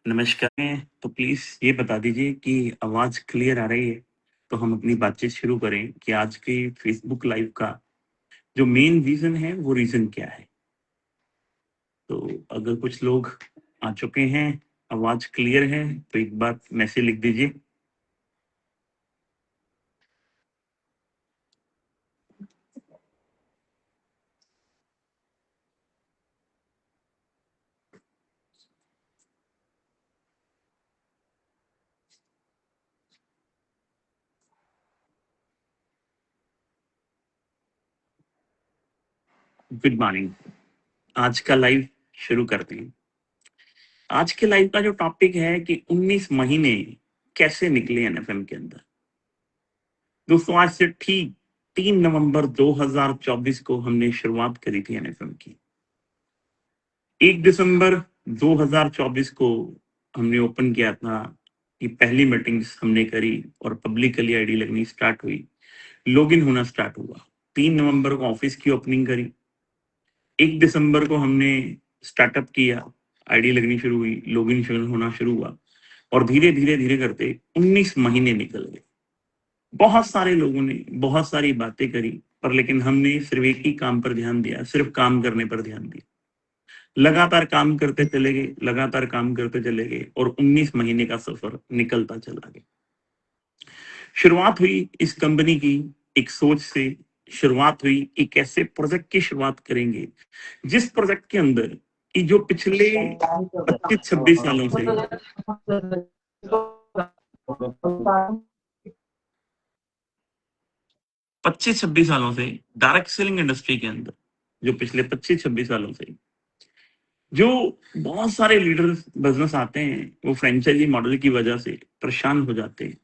नमस्कार तो प्लीज़ ये बता दीजिए कि आवाज़ क्लियर आ रही है? तो हम अपनी बातचीत शुरू करें कि आज के फ़ेसबुक लाइव का जो मेन रीज़न है, वो रीज़न क्या है? तो अगर कुछ लोग आ चुके हैं, आवाज़ क्लियर है, तो एक बार मैसेज लिख दीजिए। Good morning. आज का लाइव शुरू करते हैं। आज के लाइव का जो टॉपिक है कि 19 महीने कैसे निकले एनएफएम के अंदर। दोस्तों आज से ठीक 3 नवंबर 2024 को हमने शुरुआत करी थी एनएफएम की। 1 दिसंबर 2024 को हमने ओपन किया था कि पहली मीटिंग्स हमने करी और पब्लिकली आईडी लगनी स्टार्ट हुई, लॉगिन होना स्टार्ट हुआ। 3 नवंबर को ऑफिस की ओपनिंग करी। 1 दिसंबर को हमने स्टार्टअप किया, आईडी लगनी शुरू हुई, लॉगिन शुरू होना शुरू हुआ और धीरे-धीरे करते 19 महीने निकल गए। बहुत सारे लोगों ने बहुत सारी बातें करी, पर लेकिन हमने सिर्फ एक ही काम पर ध्यान दिया, सिर्फ काम करने पर ध्यान दिया। लगातार काम करते चले गए, लगातार काम करते चले गए और 19 महीने का सफर निकलता चला गया। शुरुआत हुई इस कंपनी की एक सोच से, शुरुआत हुई एक ऐसे प्रोजेक्ट की शुरुआत करेंगे, जिस प्रोजेक्ट के अंदर कि जो पिछले 25-26 सालों से 25-26 सालों से डायरेक्ट सेलिंग इंडस्ट्री के अंदर, जो पिछले 25-26 सालों से जो बहुत सारे लीडर्स बिज़नेस आते हैं, वो फ्रेंचाइज़ी मॉडल की वजह से परेशान हो जाते हैं।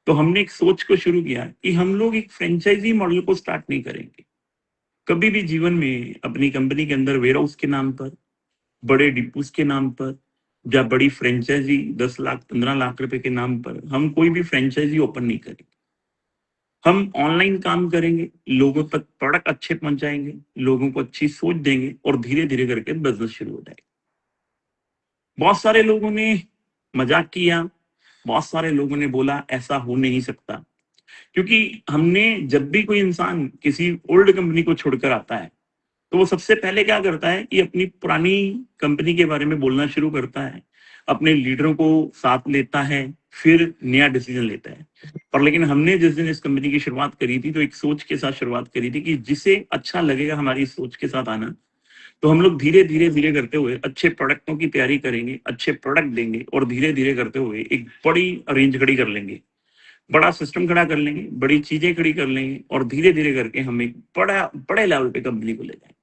तो हमने एक सोच को शुरू किया कि हम लोग एक फ्रेंचाइज़ी मॉडल को स्टार्ट नहीं करेंगे। कभी भी जीवन में अपनी कंपनी के अंदर वेयरहाउस के नाम पर, बड़े डिपोज़ के नाम पर या बड़ी फ्रेंचाइज़ी 10 लाख, 15 लाख रुपए के नाम पर हम कोई भी फ्रेंचाइज़ी ओपन नहीं करेंगे। हम ऑनलाइन काम करेंगे, लोगों तक प्रोडक्ट अच्छे पहुँचाएँगे, लोगों को अच्छी सोच देंगे और धीरे-धीरे करके बिज़नेस शुरू हो जाएगा। बहुत सारे लोगों ने मज़ाक किया, बहुत सारे लोगों ने बोला ऐसा हो नहीं सकता। क्योंकि हमने जब भी कोई इंसान किसी ओल्ड कंपनी को छोड़कर आता है, तो वो सबसे पहले क्या करता है कि अपनी पुरानी कंपनी के बारे में बोलना शुरू करता है, अपने लीडरों को साथ लेता है, फिर नया डिसीज़न लेता है। पर लेकिन हमने जिस दिन इस कंपनी की शुरुआत करी थी, तो एक सोच के साथ शुरुआत करी थी कि जिसे अच्छा लगेगा हमारी इस सोच के साथ आना, तो हम लोग धीरे-धीरे करते हुए अच्छे प्रोडक्टों की तैयारी करेंगे, अच्छे प्रोडक्ट देंगे और धीरे-धीरे करते हुए एक बड़ी रेंज खड़ी कर लेंगे। बड़ा सिस्टम खड़ा कर लेंगे, बड़ी चीज़ें खड़ी कर लेंगे और धीरे-धीरे करके हम एक बड़े लेवल पे कंपनी को ले जाएँगे।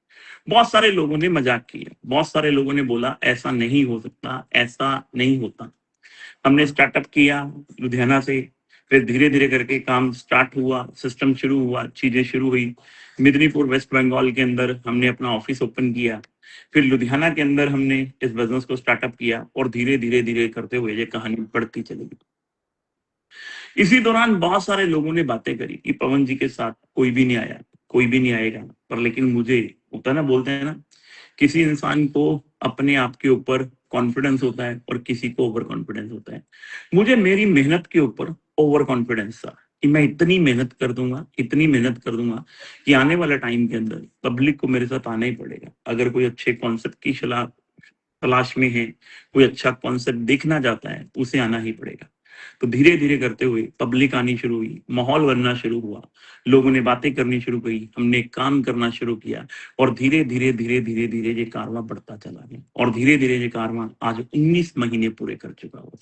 बहुत सारे लोगों ने मज़ाक किया, बहुत सारे लोगों ने बोला ऐसा नहीं हो सकता, ऐसा नहीं होता। हमने स्टार्टअप किया लुधियाना से, फिर धीरे-धीरे करके काम स्टार्ट हुआ, सिस्टम शुरू हुआ, चीज़ें शुरू हुई। मेदिनीपुर वेस्ट बंगाल के अंदर हमने अपना ऑफ़िस ओपन किया। फिर लुधियाना के अंदर हमने इस बिज़नेस को स्टार्टअप किया और धीरे-धीरे करते हुए ये कहानी बढ़ती चली गई। इसी दौरान बहुत सारे लोगों ने बातें करी कि पवन जी के साथ कोई भी नहीं आया, कोई भी नहीं आएगा। पर लेकिन मुझे होता है ना, बोलते हैं ना, किसी इंसान को अपने आप के ऊपर कॉन्फिडेंस होता है और किसी को ओवर कॉन्फिडेंस होता है। मुझे मेरी मेहनत के ऊपर ओवर कॉन्फिडेंस था कि मैं इतनी मेहनत कर दूँगा, इतनी मेहनत कर दूँगा कि आने वाले टाइम के अंदर पब्लिक को मेरे साथ आना ही पड़ेगा। अगर कोई अच्छे कॉन्सेप्ट की तलाश में है, कोई अच्छा कॉन्सेप्ट देखना चाहता है, तो उसे आना ही पड़ेगा। तो धीरे-धीरे करते हुए पब्लिक आनी शुरू हुई, माहौल बनना शुरू हुआ, लोगों ने बातें करनी शुरू की, हमने काम करना शुरू किया और धीरे-धीरे ये कारवां बढ़ता चला गया और धीरे-धीरे ये कारवां आज 19 महीने पूरे कर चुका हुआ।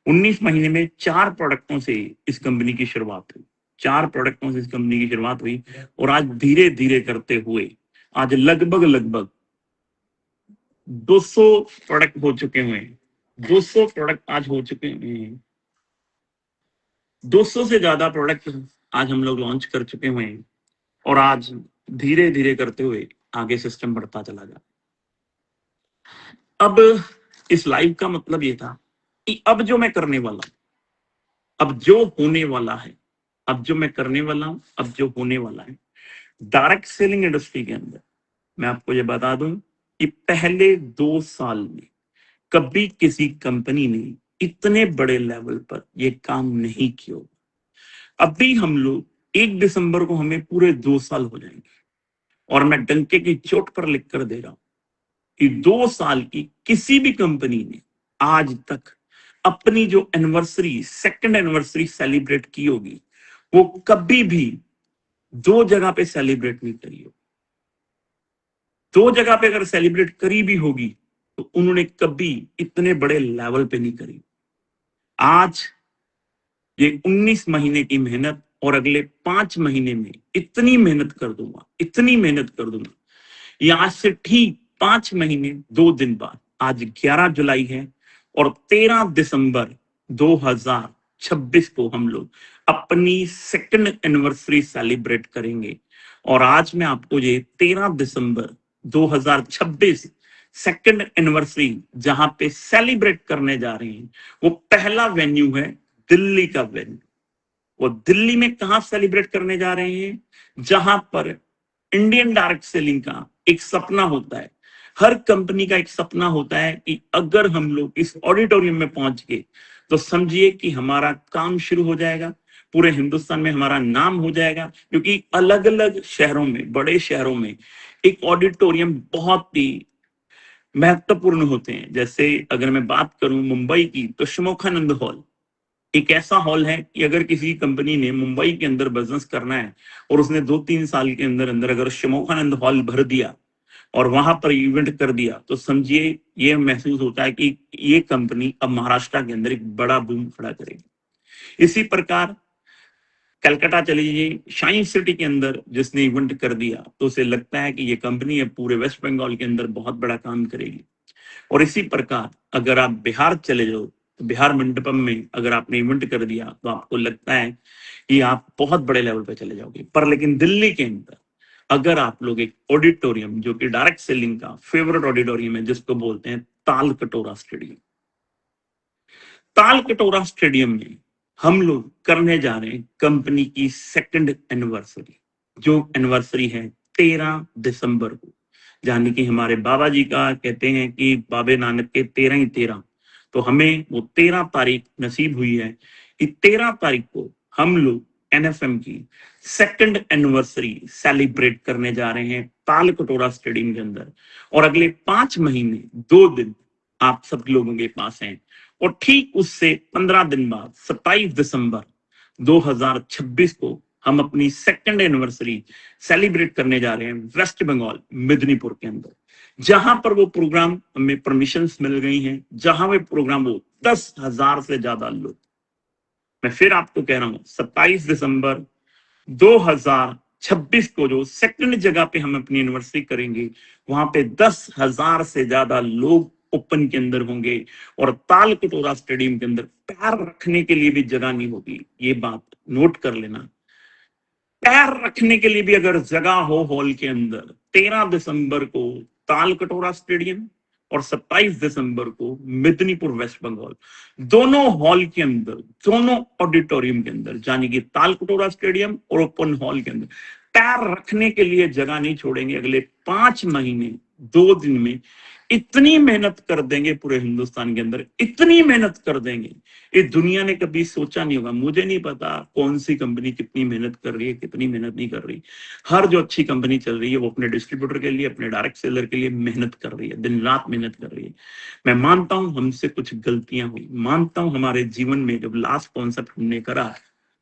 19 महीने में 4 प्रोडक्टों से इस कंपनी की शुरुआत हुई। 4 प्रोडक्टों से इस कंपनी की शुरुआत हुई और आज धीरे-धीरे करते हुए आज लगभग 200 प्रोडक्ट हो चुके हुए हैं। 200 प्रोडक्ट आज हो चुके हैं। 200 से ज़्यादा प्रोडक्ट आज हम लोग लॉन्च कर चुके हुए हैं और आज धीरे-धीरे करते हुए आगे सिस्टम बढ़ता चला गया। अब इस लाइव का मतलब ये था कि अब जो मैं करने वाला हूँ, अब जो होने वाला है, अब जो मैं करने वाला हूँ, अब जो होने वाला है, डायरेक्ट सेलिंग इंडस्ट्री के अंदर मैं आपको ये बता दूँ कि पहले 2 साल में कभी किसी कंपनी ने इतने बड़े लेवल पर ये काम नहीं किया। अभी हम लोग 1 दिसंबर को हमें पूरे 2 साल हो जाएंगे, और मैं डंके की चोट पर लिख कर दे रहा हूं कि 2 साल की किसी भी कंपनी ने आज तक अपनी जो एनिवर्सरी, सेकंड एनिवर्सरी सेलिब्रेट की होगी, वो कभी भी 2 जगह पे सेलिब्रेट नहीं करी होगी। 2 जगह पे अगर सेलिब्रेट करी भी होगी तो उन्होंने कभी इतने बड़े लेवल पे नहीं करी। आज ये 19 महीने की मेहनत, और अगले 5 महीने में इतनी मेहनत कर दूंगा, इतनी मेहनत कर दूंगा। ये आज से ठीक 5 महीने 2 दिन बाद, आज 11 जुलाई है, और 13 दिसंबर 2026 को हम लोग अपनी सेकंड एनिवर्सरी सेलिब्रेट करेंगे। और आज मैं आपको ये 13 दिसंबर 2026 सेकंड एनिवर्सरी जहां पे सेलिब्रेट करने जा रहे हैं, वो पहला वेन्यू है दिल्ली का वेन्यू। वो दिल्ली में कहां सेलिब्रेट करने जा रहे हैं? जहां पर इंडियन डायरेक्ट सेलिंग का एक सपना होता है, हर कंपनी का एक सपना होता है कि अगर हम लोग इस ऑडिटोरियम में पहुंच गए तो समझिए कि हमारा काम शुरू हो जाएगा, पूरे हिंदुस्तान में हमारा नाम हो जाएगा। क्योंकि अलग अलग शहरों में, बड़े शहरों में एक ऑडिटोरियम बहुत ही महत्वपूर्ण होते हैं। जैसे अगर मैं बात करूं मुंबई की, तो शिमोखानंद हॉल एक ऐसा हॉल है कि अगर किसी कंपनी ने मुंबई के अंदर बिजनेस करना है और उसने 2-3 साल के अंदर अंदर अगर शिमोखानंद हॉल भर दिया और वहां पर इवेंट कर दिया, तो समझिए ये महसूस होता है कि ये कंपनी अब महाराष्ट्र के अंदर एक बड़ा बूम खड़ा करेगी। इसी प्रकार कलकत्ता चली जाइए, शाइन सिटी के अंदर जिसने इवेंट कर दिया, तो उसे लगता है कि ये कंपनी अब पूरे वेस्ट बंगाल के अंदर बहुत बड़ा काम करेगी। और इसी प्रकार अगर आप बिहार चले जाओ, तो बिहार मंडपम में अगर आपने इवेंट कर दिया तो आपको लगता है कि आप बहुत बड़े लेवल पे चले जाओगे। पर लेकिन दिल्ली के अंदर अगर आप लोग एक ऑडिटोरियम, जो कि डायरेक्ट सेलिंग का फेवरेट ऑडिटोरियम है, जिसको बोलते हैं ताल कटोरा स्टेडियम, ताल कटोरा स्टेडियम में हम लोग करने जा रहे हैं कंपनी की सेकंड एनिवर्सरी, जो एनिवर्सरी है 13 दिसंबर को। यानी कि हमारे बाबा जी का कहते हैं कि बाबे नानक के 13 ही 13, तो हमें वो 13 तारीख नसीब हुई है कि 13 तारीख को हम लोग एनएफएम की सेकंड एनिवर्सरी सेलिब्रेट करने जा रहे हैं ताल कटोरा स्टेडियम के अंदर। और अगले 5 महीने 2 दिन आप सब लोगों के पास हैं। और ठीक उससे 15 दिन बाद 27 दिसंबर 2026 को हम अपनी सेकंड एनिवर्सरी सेलिब्रेट करने जा रहे हैं वेस्ट बंगाल मिदनीपुर के अंदर, जहां पर वो प्रोग्राम हमें परमिशंस मिल गई हैं, जहां वे प्रोग्राम वो 10,000 से ज्यादा लोग, मैं फिर आपको कह रहा हूं 27 दिसंबर 2026 को जो सेकंड जगह पे हम अपनी एनिवर्सरी करेंगे, वहां पे 10,000 से ज्यादा लोग ओपन के अंदर होंगे। और ताल कटोरा स्टेडियम के अंदर पैर रखने के लिए भी जगह नहीं होगी। ये बात नोट कर लेना, पैर रखने के लिए भी अगर जगह हो हॉल के अंदर, 13 दिसंबर को ताल कटोरा स्टेडियम और 27 दिसंबर को मिदनीपुर वेस्ट बंगाल, दोनों हॉल के अंदर, दोनों ऑडिटोरियम के अंदर, यानी कि ताल कटोरा स्टेडियम और ओपन हॉल के अंदर पैर रखने के लिए जगह नहीं छोड़ेंगे। अगले 5 महीने 2 दिन में इतनी मेहनत कर देंगे, पूरे हिंदुस्तान के अंदर इतनी मेहनत कर देंगे, ये दुनिया ने कभी सोचा नहीं होगा। मुझे नहीं पता कौन सी कंपनी कितनी मेहनत कर रही है, कितनी मेहनत नहीं कर रही। हर जो अच्छी कंपनी चल रही है वो अपने डिस्ट्रीब्यूटर के लिए, अपने डायरेक्ट सेलर के लिए मेहनत कर रही है, दिन रात मेहनत कर रही है। मैं मानता हूं हमसे कुछ गलतियां हुई, मानता हूं हमारे जीवन में जब लास्ट कॉन्सेप्ट हमने करा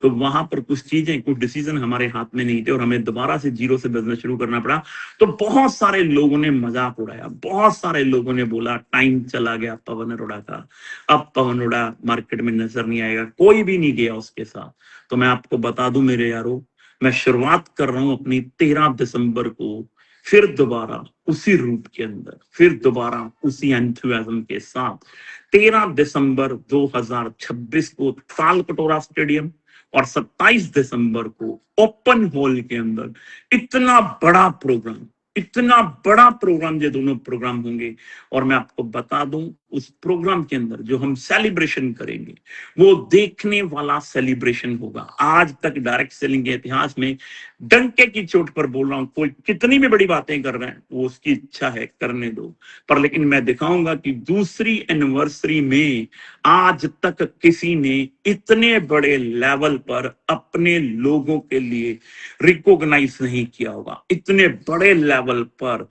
तो वहां पर कुछ चीजें, कुछ डिसीजन हमारे हाथ में नहीं थे और हमें दोबारा से जीरो से बिजनेस शुरू करना पड़ा। तो बहुत सारे लोगों ने मजाक उड़ाया, बहुत सारे लोगों ने बोला टाइम चला गया पवन अरोड़ा का, अब पवन अरोड़ा मार्केट में नजर नहीं आएगा, कोई भी नहीं गया उसके साथ। तो मैं आपको बता दूं मेरे यारों, मैं शुरुआत कर रहा हूं अपनी 13 दिसंबर को फिर दोबारा उसी रूट के अंदर, फिर दोबारा उसी एंथुसियाज्म के साथ 13 दिसंबर 2026 को ताल कटोरा स्टेडियम और 27 दिसंबर को ओपन हॉल के अंदर इतना बड़ा प्रोग्राम, इतना बड़ा प्रोग्राम, ये दोनों प्रोग्राम होंगे। और मैं आपको बता दूं उस प्रोग्राम के अंदर जो हम सेलिब्रेशन करेंगे वो देखने वाला सेलिब्रेशन होगा। आज तक डायरेक्ट सेलिंग के इतिहास में डंके की चोट पर बोल रहा हूं, कोई कितनी भी बड़ी बातें कर रहे हैं वो उसकी इच्छा है, करने दो, पर लेकिन मैं दिखाऊंगा कि दूसरी एनिवर्सरी में आज तक किसी ने इतने बड़े लेवल पर अपने लोगों के लिए रिकॉग्नाइज नहीं किया होगा। इतने बड़े लेवल पर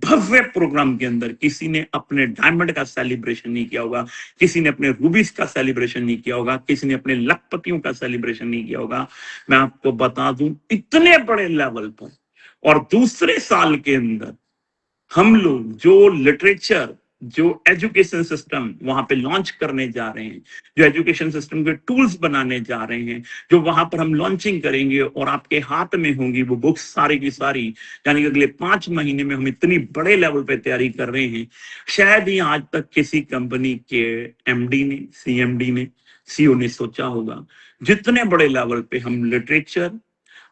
भव्य प्रोग्राम के अंदर किसी ने अपने डायमंड का सेलिब्रेशन नहीं किया होगा, किसी ने अपने रूबीज का सेलिब्रेशन नहीं किया होगा, किसी ने अपने लखपतियों का सेलिब्रेशन नहीं किया होगा। मैं आपको बता दूं, इतने बड़े लेवल पर। और दूसरे साल के अंदर हम लोग जो लिटरेचर, जो एजुकेशन सिस्टम वहां पे लॉन्च करने जा रहे हैं, जो एजुकेशन सिस्टम के टूल्स बनाने जा रहे हैं, जो वहां पर हम लॉन्चिंग करेंगे और आपके हाथ में होंगी वो बुक्स सारी की सारी, यानी कि अगले 5 महीने में हम इतनी बड़े लेवल पे तैयारी कर रहे हैं, शायद ही आज तक किसी कंपनी के एमडी ने, सीएमडी ने, सीईओ ने सोचा होगा। जितने बड़े लेवल पे हम लिटरेचर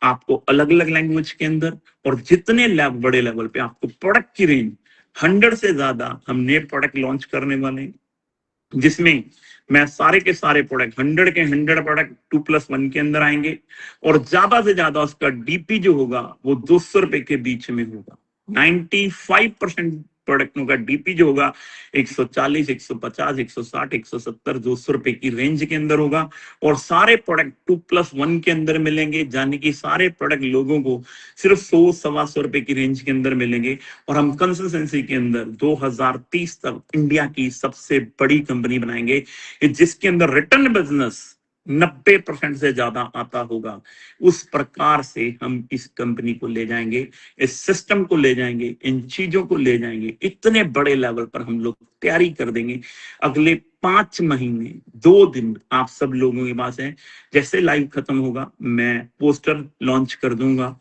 आपको अलग अलग लैंग्वेज के अंदर, और जितने बड़े लेवल पे आपको प्रोडक्ट की रेंज 100 से ज्यादा हम नए प्रोडक्ट लॉन्च करने वाले हैं, जिसमें मैं सारे के सारे प्रोडक्ट 100 के 100 प्रोडक्ट 2+1 के अंदर आएंगे, और ज्यादा से ज्यादा उसका डीपी जो होगा वो 200 रुपए के बीच में होगा। 95% प्रोडक्टों का डीपी जो होगा 140, 150, 160, 170, 200 रुपए की रेंज के अंदर होगा, और सारे प्रोडक्ट 2+1 के अंदर मिलेंगे, यानी कि सारे प्रोडक्ट लोगों को सिर्फ 100-125 रुपए की रेंज के अंदर मिलेंगे। और हम कंसिस्टेंसी के अंदर 2030 तक इंडिया की सबसे बड़ी कंपनी बनाएंगे, जिसके अंदर रिटर्न बिजनेस 90% से ज्यादा आता होगा। उस प्रकार से हम इस कंपनी को ले जाएंगे, इस सिस्टम को ले जाएंगे, इन चीजों को ले जाएंगे, इतने बड़े लेवल पर हम लोग तैयारी कर देंगे। अगले 5 महीने 2 दिन आप सब लोगों के पास है। जैसे लाइव खत्म होगा मैं पोस्टर लॉन्च कर दूंगा,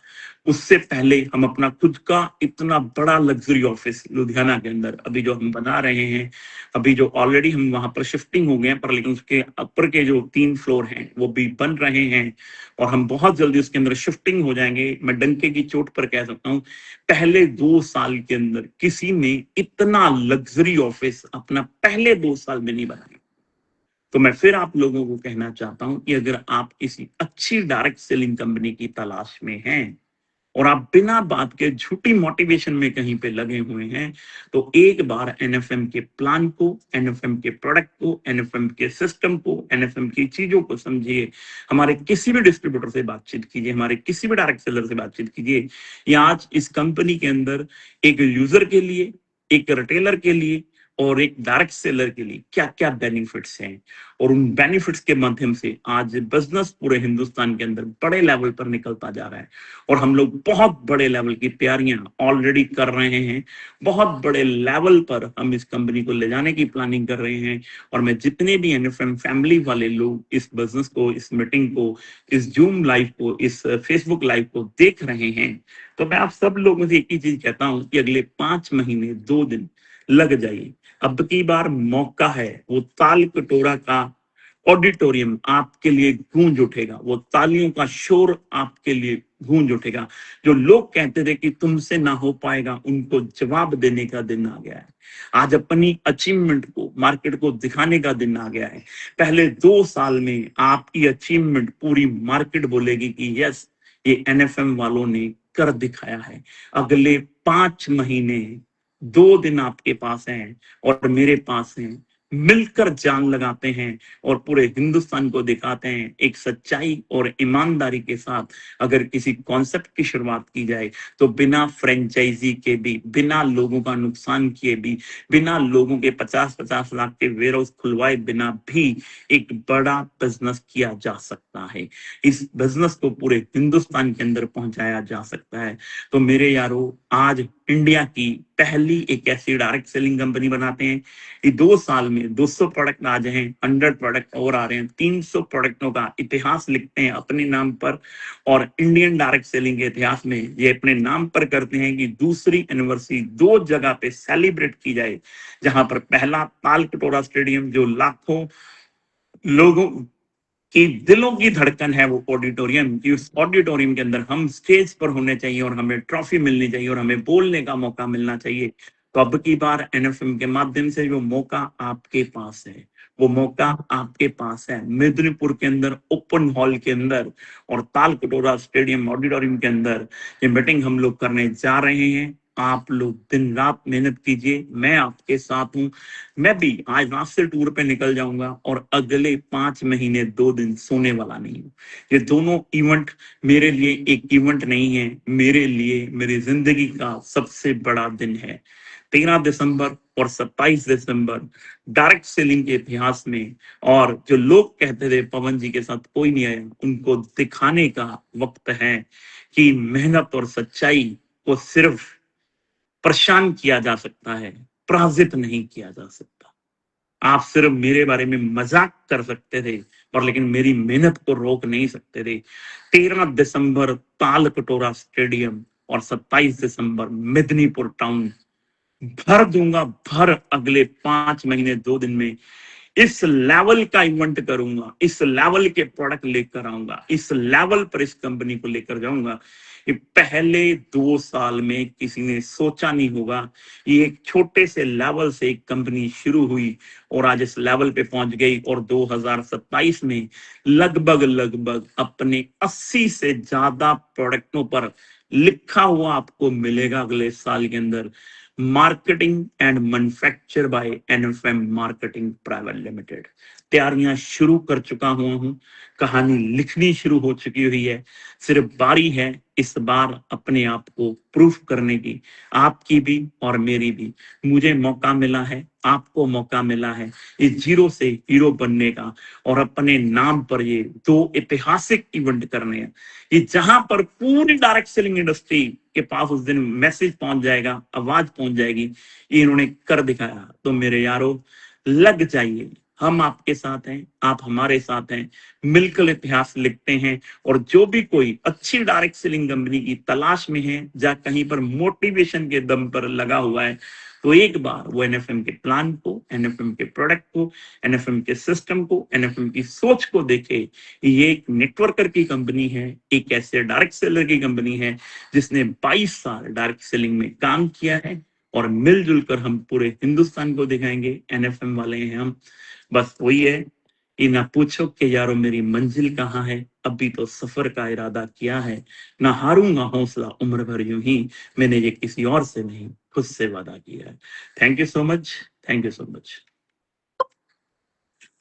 उससे पहले हम अपना खुद का इतना बड़ा लग्जरी ऑफिस लुधियाना के अंदर अभी जो हम बना रहे हैं, अभी जो ऑलरेडी हम वहां पर शिफ्टिंग हो गए हैं, पर लेकिन उसके ऊपर के जो 3 फ्लोर हैं वो भी बन रहे हैं, और हम बहुत जल्दी उसके अंदर शिफ्टिंग हो जाएंगे। मैं डंके की चोट पर कह सकता हूँ, पहले 2 साल के अंदर किसी ने इतना लग्जरी ऑफिस अपना पहले 2 साल में नहीं बनाया। तो मैं फिर आप लोगों को कहना चाहता हूं कि अगर आप किसी अच्छी डायरेक्ट सेलिंग कंपनी की तलाश में हैं और आप बिना बात के झूठी मोटिवेशन में कहीं पे लगे हुए हैं, तो एक बार एनएफएम के प्लान को, एनएफएम के प्रोडक्ट को, एनएफएम के सिस्टम को, एनएफएम की चीजों को समझिए। हमारे किसी भी डिस्ट्रीब्यूटर से बातचीत कीजिए, हमारे किसी भी डायरेक्ट सेलर से बातचीत कीजिए, या आज इस कंपनी के अंदर एक यूजर के लिए, एक रिटेलर के लिए और एक डायरेक्ट सेलर के लिए क्या क्या बेनिफिट्स हैं, और उन बेनिफिट्स के माध्यम से आज बिजनेस पूरे हिंदुस्तान के अंदर बड़े लेवल पर निकलता जा रहा है। और हम लोग बहुत बड़े लेवल की तैयारियां ऑलरेडी कर रहे हैं, बहुत बड़े लेवल पर हम इस कंपनी को ले जाने की प्लानिंग कर रहे हैं। और मैं जितने भी एनएफएम फैमिली वाले लोग इस बिजनेस को, इस मीटिंग को, इस जूम लाइव को, इस फेसबुक लाइव को देख रहे हैं, तो मैं आप सब लोगों से एक ही चीज कहता हूं कि अगले 5 महीने 2 दिन लग जाइए। अब की बार मौका है, वो ताल कटोरा का ऑडिटोरियम आपके लिए गूंज उठेगा, वो तालियों का शोर आपके लिए गूंज उठेगा। जो लोग कहते थे कि तुमसे ना हो पाएगा, उनको जवाब देने का दिन आ गया है। आज अपनी अचीवमेंट को मार्केट को दिखाने का दिन आ गया है। पहले 2 साल में आपकी अचीवमेंट पूरी मार्केट बोलेगी कि यस, ये एनएफएम वालों ने कर दिखाया है। अगले 5 महीने 2 दिन आपके पास हैं और मेरे पास हैं, मिलकर जान लगाते हैं और पूरे हिंदुस्तान को दिखाते हैं। एक सच्चाई और ईमानदारी के साथ अगर किसी कॉन्सेप्ट की शुरुआत की जाए तो बिना फ्रेंचाइजी के भी, बिना लोगों का नुकसान किए भी, बिना लोगों के 50-50 लाख के वेयरहाउस खुलवाए बिना भी एक बड़ा बिजनेस किया जा सकता है। इस बिजनेस को पूरे हिंदुस्तान के अंदर पहुंचाया जा सकता है। तो मेरे यारों, आज इंडिया की पहली एक ऐसी डायरेक्ट सेलिंग कंपनी बनाते हैं। ये 2 साल में 200 प्रोडक्ट आ जाए, 100 प्रोडक्ट और आ रहे हैं, 300 प्रोडक्टों का इतिहास लिखते हैं अपने नाम पर, और इंडियन डायरेक्ट सेलिंग के इतिहास में ये अपने नाम पर करते हैं कि दूसरी एनिवर्सरी 2 जगह पे सेलिब्रेट की जाए। जहां पर पहला ताल कटोरा स्टेडियम, जो लाखों लोगों कि दिलों की धड़कन है वो ऑडिटोरियम, कि उस ऑडिटोरियम के अंदर हम स्टेज पर होने चाहिए और हमें ट्रॉफी मिलनी चाहिए और हमें बोलने का मौका मिलना चाहिए। तो अब की बार एनएफएम के माध्यम से जो मौका आपके पास है, वो मौका आपके पास है। मेदिनीपुर के अंदर ओपन हॉल के अंदर और ताल कटोरा स्टेडियम ऑडिटोरियम के अंदर ये मीटिंग हम लोग करने जा रहे हैं। आप लोग दिन रात मेहनत कीजिए, मैं आपके साथ हूं। मैं भी आज रात से टूर पे निकल जाऊंगा और अगले 5 महीने 2 दिन सोने वाला नहीं हूं। ये दोनों इवेंट मेरे लिए एक इवेंट नहीं है, मेरे लिए मेरी जिंदगी का सबसे बड़ा दिन है। 13 दिसंबर और 27 दिसंबर डायरेक्ट सेलिंग के इतिहास में, और जो लोग कहते थे पवन जी के साथ कोई नहीं आया, उनको दिखाने का वक्त है कि मेहनत और सच्चाई को सिर्फ परेशान किया जा सकता है, पराजित नहीं किया जा सकता। आप सिर्फ मेरे बारे में मजाक कर सकते थे, पर लेकिन मेरी मेहनत को रोक नहीं सकते थे। 13 दिसंबर ताल कटोरा स्टेडियम और 27 दिसंबर मेदिनीपुर टाउन भर दूंगा, भर अगले 5 महीने 2 दिन में इस लेवल का इवेंट करूंगा, इस लेवल के प्रोडक्ट लेकर आऊंगा, इस लेवल पर इस कंपनी को लेकर जाऊंगा। ये पहले 2 साल में किसी ने सोचा नहीं होगा। ये एक छोटे से लेवल से एक कंपनी शुरू हुई और आज इस लेवल पे पहुंच गई, और 2027 में लगभग लगभग अपने 80 से ज्यादा प्रोडक्टों पर लिखा हुआ आपको मिलेगा अगले साल के अंदर। Marketing and manufacture by NFM marketing private limited. तैयारियां शुरू कर चुका हुआ हूं, कहानी लिखनी शुरू हो चुकी हुई है। सिर्फ बारी है इस बार अपने आप को प्रूफ करने की, आपकी भी और मेरी भी। मुझे मौका मिला है, आपको मौका मिला है इस जीरो से हीरो बनने का, और अपने नाम पर ये 2 ऐतिहासिक इवेंट करने हैं। ये जहां पर पूरी डायरेक्ट सेलिंग इंडस्ट्री के पास उस दिन मैसेज पहुंच जाएगा, आवाज पहुंच जाएगी, ये इन्होंने कर दिखाया। तो मेरे यारों, लग जाइए, हम आपके साथ हैं, आप हमारे साथ हैं, मिलकर इतिहास लिखते हैं। और जो भी कोई अच्छी डायरेक्ट सेलिंग कंपनी की तलाश में है, या कहीं पर मोटिवेशन के दम पर लगा हुआ है, तो एक बार वो एनएफएम के प्लान को, एनएफएम के प्रोडक्ट को, एनएफएम के सिस्टम को, एनएफएम की सोच को देखे। ये एक नेटवर्कर की कंपनी है, एक ऐसे डायरेक्ट सेलर की कंपनी है जिसने 22 साल डायरेक्ट सेलिंग में काम किया है। और मिलजुल कर हम पूरे हिंदुस्तान को दिखाएंगे, एनएफएम वाले हैं हम। बस वही है कि ना पूछो कि यारो मेरी मंजिल कहाँ है, अभी तो सफर का इरादा किया है। ना हारूंगा हौसला उम्र भर यूं ही, मैंने ये किसी और से नहीं खुद से वादा किया है। Thank you so much, thank you so much.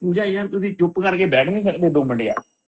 Puja यार तुझे चुप करके बैठ नहीं सकते 2 मिनट यार।